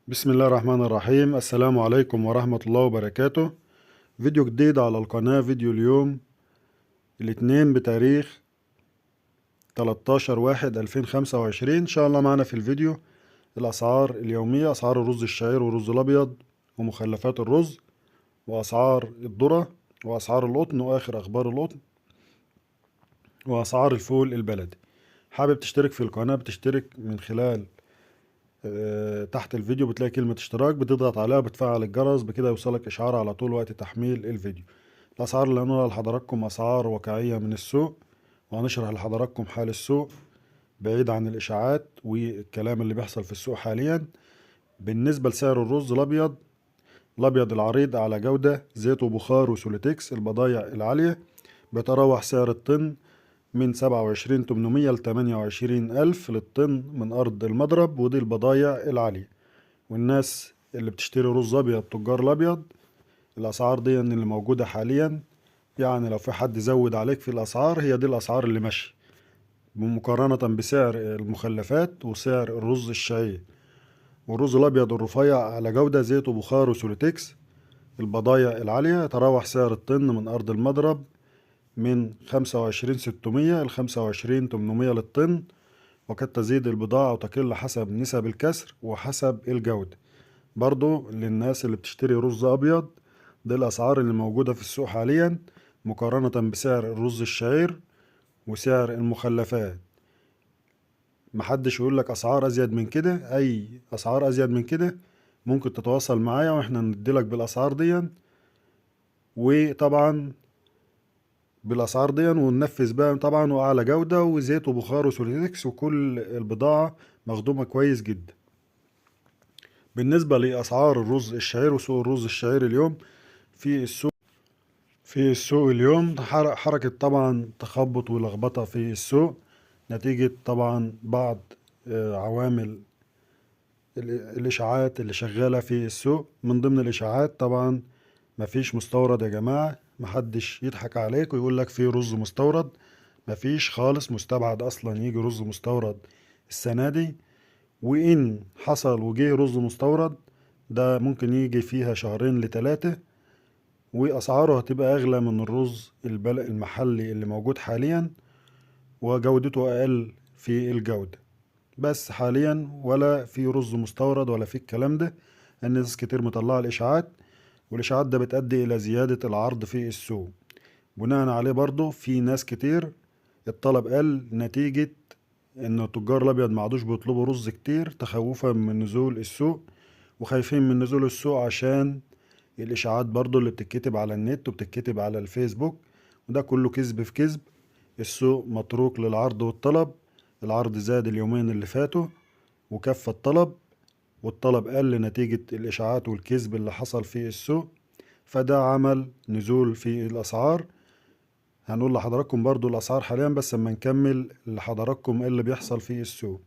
بسم الله الرحمن الرحيم. السلام عليكم ورحمة الله وبركاته. فيديو جديد على القناة. فيديو اليوم الاثنين بتاريخ 13/1/2025. إن شاء الله معنا في الفيديو الأسعار اليومية، أسعار الرز الشعير والرز الأبيض ومخلفات الرز، وأسعار الذرة، وأسعار القطن، وآخر أخبار القطن، وأسعار الفول البلدي. حابب تشترك في القناة بتشترك من خلال تحت الفيديو بتلاقي كلمة اشتراك، بتضغط عليها وبتفعل الجرس، بكده يوصلك إشعار على طول وقت تحميل الفيديو. الأسعار اللي هنقولها لحضراتكم أسعار واقعية من السوق، وهنشرح لحضراتكم حال السوق بعيد عن الإشاعات والكلام اللي بيحصل في السوق حاليا. بالنسبة لسعر الرز الأبيض العريض على جودة زيت وبخار وسوليتكس البضايع العالية، بيتراوح سعر الطن من 27,800 ل28,000 للطن من أرض المضرب، ودي البضايع العالية. والناس اللي بتشتري رز أبيض، تجار الأبيض، الأسعار دي اللي موجودة حاليا. يعني لو في حد زود عليك في الأسعار، هي دي الأسعار اللي ماشية مقارنة بسعر المخلفات وسعر الرز الشعير والرز الأبيض الرفيع على جودة زيت وبخار وسوليتكس البضايع العالية. يتراوح سعر الطن من أرض المضرب من 25,600 ل 25,800 للطن، وقد تزيد البضاعة وتقل حسب نسب الكسر وحسب الجودة. برضو للناس اللي بتشتري رز أبيض، دي الأسعار اللي موجودة في السوق حاليا مقارنة بسعر الرز الشعير وسعر المخلفات. محدش يقول لك أسعار أزيد من كده. أي أسعار أزيد من كده ممكن تتواصل معايا وإحنا نديلك بالأسعار دي، وطبعا بالأسعار دي وننفذ بقى طبعا، وأعلى جودة وزيت وبخار وسوليتكس وكل البضاعة مخدومة كويس جدا. بالنسبة لأسعار الرز الشعير وسوق الرز الشعير اليوم في السوق اليوم حركة طبعا تخبط ولخبطة في السوق، نتيجة طبعا بعض عوامل الإشاعات اللي شغالة في السوق. من ضمن الإشاعات طبعا مفيش مستورد يا جماعة. محدش يضحك عليك ويقول لك في رز مستورد، مفيش خالص. مستبعد أصلا يجي رز مستورد السنة دي، وإن حصل وجه رز مستورد ده ممكن يجي فيها شهرين لتلاتة، وأسعاره هتبقى أغلى من الرز المحلي اللي موجود حاليا، وجودته أقل في الجودة. بس حاليا ولا في رز مستورد ولا في الكلام ده. الناس كتير مطلعة الإشاعات، والإشاعات ده بتؤدي إلى زيادة العرض في السوق. بناء عليه برضه في ناس كتير الطلب قل، نتيجة إن التجار الأبيض ما عادوش بيطلبوا رز كتير تخوفا من نزول السوق، وخايفين من نزول السوق عشان الإشاعات برضو اللي بتتكتب على النت وبتتكتب على الفيسبوك، وده كله كذب في كذب. السوق متروك للعرض والطلب. العرض زاد اليومين اللي فاتوا وكف الطلب، والطلب قل نتيجة الإشاعات والكذب اللي حصل في السوق، فده عمل نزول في الأسعار. هنقول لحضراتكم برضو الأسعار حاليا، بس اما نكمل لحضراتكم ايه اللي بيحصل في السوق.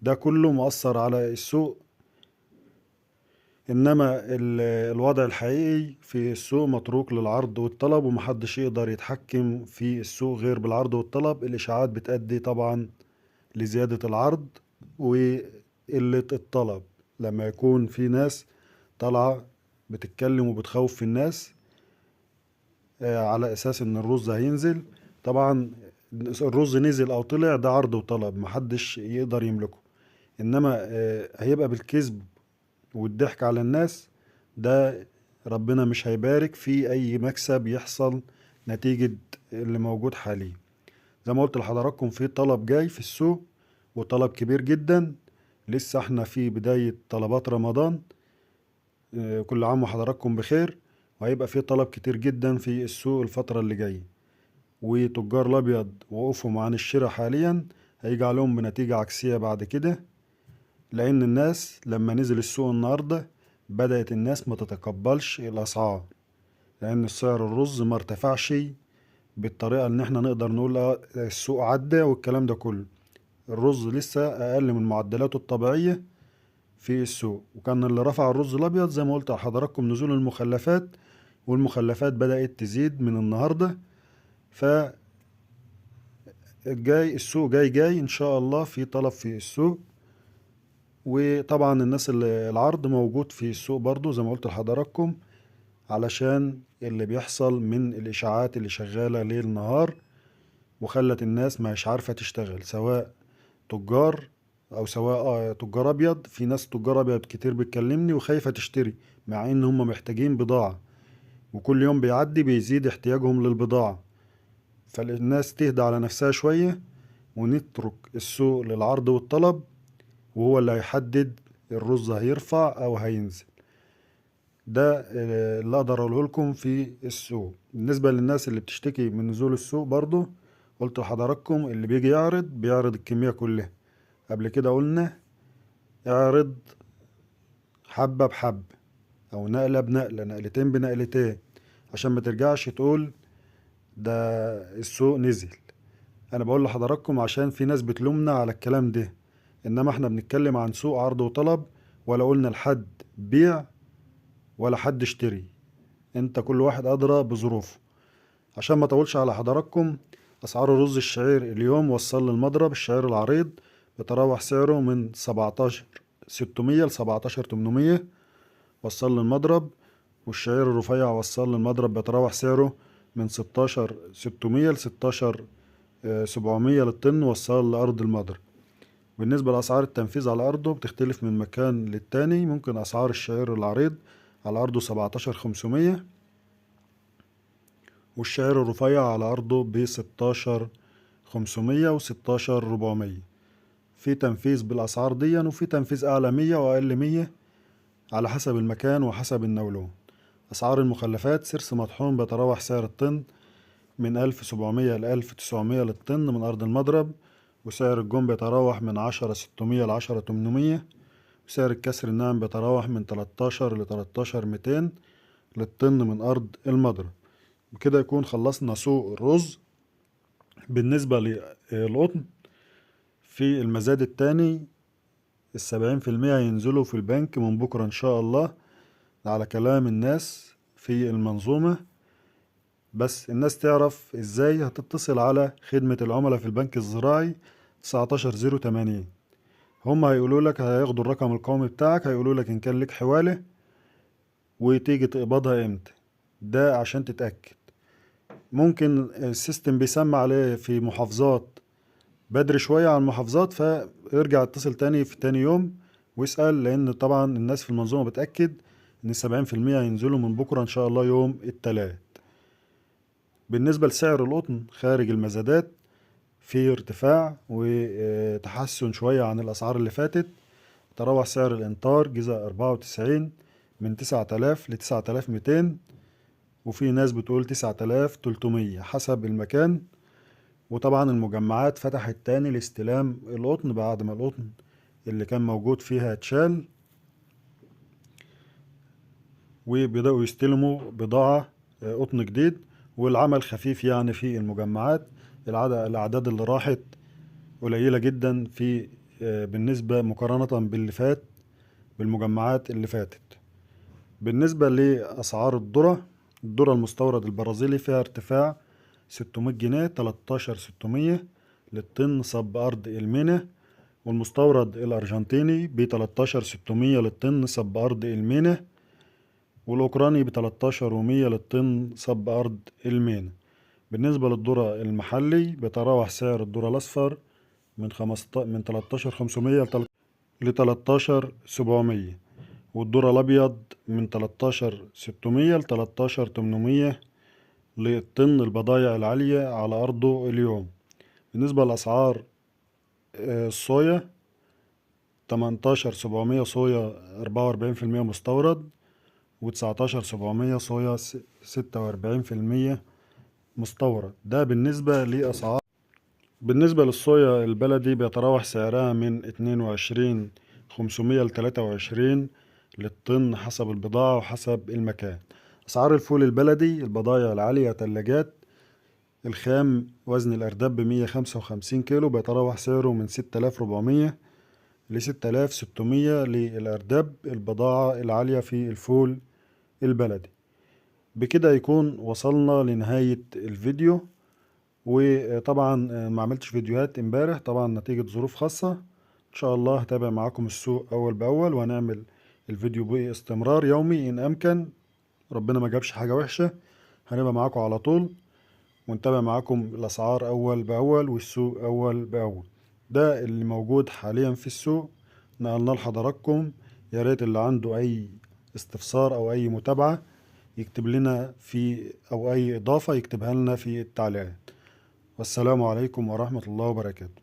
ده كله مؤثر على السوق، انما الوضع الحقيقي في السوق متروك للعرض والطلب، ومحدش يقدر يتحكم في السوق غير بالعرض والطلب. الاشاعات بتؤدي طبعا لزيادة العرض وقلة الطلب، لما يكون في ناس طالعة بتتكلم وبتخوف في الناس على اساس ان الرز هينزل. طبعا الرز نزل او طلع ده عرض وطلب، محدش يقدر يملكه. انما هيبقى بالكذب والضحك على الناس، ده ربنا مش هيبارك في اي مكسب يحصل نتيجة اللي موجود حاليا. زي ما قلت لحضراتكم في طلب جاي في السوق، وطلب كبير جدا. لسه احنا في بداية طلبات رمضان. كل عام وحضراتكم بخير. وهيبقى في طلب كتير جدا في السوق الفترة اللي جاية، وتجار الابيض وقوفهم عن الشراء حاليا هيجي عليهم بنتيجة عكسية بعد كده. لأن الناس لما نزل السوق النهاردة بدأت الناس ما تتقبلش الأسعار، لأن سعر الرز ما ارتفعش بالطريقة اللي احنا نقدر نقول السوق عدى والكلام ده كله. الرز لسه أقل من معدلاته الطبيعية في السوق. وكان اللي رفع الرز الأبيض زي ما قلت لحضراتكم نزول المخلفات، والمخلفات بدأت تزيد من النهاردة. فالجاي السوق جاي إن شاء الله في طلب في السوق. وطبعا الناس اللي العرض موجود في السوق برضو زي ما قلت لحضراتكم، علشان اللي بيحصل من الإشاعات اللي شغالة ليل نهار وخلت الناس مش عارفة تشتغل، سواء تجار أو سواء تجار أبيض. في ناس تجار أبيض كتير بتكلمني وخايفة تشتري مع إن هم محتاجين بضاعة، وكل يوم بيعدي بيزيد احتياجهم للبضاعة. فالناس تهدى على نفسها شوية ونترك السوق للعرض والطلب، وهو اللي هيحدد الرز هيرفع أو هينزل. ده اللي اقدر اقوله لكم في السوق. بالنسبة للناس اللي بتشتكي من نزول السوق برضو، قلت لحضراتكم اللي بيجي يعرض بيعرض الكمية كلها. قبل كده قلنا اعرض حبة بحبة او نقلة بنقلة، نقلتين بنقلتين، عشان ما ترجعش تقول ده السوق نزل. انا بقول لحضراتكم عشان في ناس بتلومنا على الكلام ده، انما احنا بنتكلم عن سوق عرض وطلب، ولا قلنا لحد بيع ولا حد اشتري. انت كل واحد ادرى بظروفه. عشان ما اطولش على حضراتكم، اسعار الرز الشعير اليوم وصل للمضرب الشعير العريض بتراوح سعره من 17 600 ل 17 800، وصل للمضرب. والشعير الرفيع وصل للمضرب بيتراوح سعره من 16 600 ل 16 700 للطن، وصل لأرض المضرب. بالنسبة لأسعار التنفيذ على أرضه بتختلف من مكان للتاني. ممكن أسعار الشعير العريض على أرضه 17 500، والشعير الرفيع على أرضه ب16 500 و16 400. في تنفيذ بالأسعار دي، وفي تنفيذ أعلى 100 وأقل 100 على حسب المكان وحسب النولون. أسعار المخلفات سرس مطحون بيتراوح سعر الطن من 1700 ل1900 للطن من أرض المضرب، وسعر الجون بيتراوح من 10 600 ل10 800، وسعر الكسر الناعم بيتراوح من 13 ل13 200 للطن من أرض المضرب. بكده يكون خلصنا سوق الرز. بالنسبة للقطن، في المزاد التاني 70% هينزلوا في البنك من بكرة إن شاء الله، على كلام الناس في المنظومة. بس الناس تعرف ازاي هتتصل على خدمة العملاء في البنك الزراعي 19080. هم هيقولوا لك، هياخدوا الرقم القومي بتاعك، هيقولوا لك إن كان لك حوالة وتيجي تقبضها امتى. ده عشان تتأكد. ممكن السيستم بيسمع عليه في محافظات بدري شوية عن المحافظات، فيرجع اتصل تاني في تاني يوم ويسأل، لأن طبعا الناس في المنظومة بتأكد إن 70% هينزلوا من بكرة إن شاء الله يوم التلات. بالنسبة لسعر القطن خارج المزادات، في ارتفاع وتحسن شوية عن الأسعار اللي فاتت. تراوح سعر الإنطار جزء 94 من 9000 ل9200، وفي ناس بتقول 9300 حسب المكان. وطبعا المجمعات فتحت تاني لاستلام القطن بعد ما القطن اللي كان موجود فيها اتشال، وبدأوا يستلموا بضاعة قطن جديد. والعمل خفيف يعني في المجمعات. الأعداد اللي راحت قليلة جدا في بالنسبة مقارنة باللي فات، بالمجمعات اللي فاتت. بالنسبة لأسعار الذرة المستورد البرازيلي فيها ارتفاع 600 جنيه 13600 للطن صب أرض المينا، والمستورد الأرجنتيني ب13600 للطن صب أرض المينا، والأوكراني ب13100 للطن صب أرض المينا. بالنسبة للذرة المحلي بيتراوح سعر الذرة الأصفر من 13500 ل 13700، والذرة الأبيض من 13600 ل 13800 للطن البضايع العالية على أرضه اليوم. بالنسبة لأسعار الصويا 18700 صويا 44% مستورد، و19700 صويا 46% مستورد. ده بالنسبة لأسعار. بالنسبة للصويا البلدي بيتراوح سعرها من 22500 ل 23 للطن حسب البضاعة وحسب المكان. أسعار الفول البلدي البضايع العالية تلاجات الخام وزن الأرداب ب155 كيلو بيتراوح سعره من 6400 ل 6600 للأرداب البضاعة العالية في الفول البلدي. بكده يكون وصلنا لنهاية الفيديو. وطبعا ما عملتش فيديوهات امبارح طبعا نتيجة ظروف خاصة، ان شاء الله هتابع معاكم السوق اول باول، وهنعمل الفيديو باستمرار يومي ان امكن. ربنا ما جابش حاجة وحشة، هنبقى معاكم على طول ونتابع معاكم الاسعار اول باول والسوق اول باول. ده اللي موجود حاليا في السوق، نقلنا لحضراتكم. يا ريت اللي عنده اي استفسار او اي متابعة يكتب لنا او اي اضافة يكتبها لنا في التعليقات. والسلام عليكم ورحمة الله وبركاته.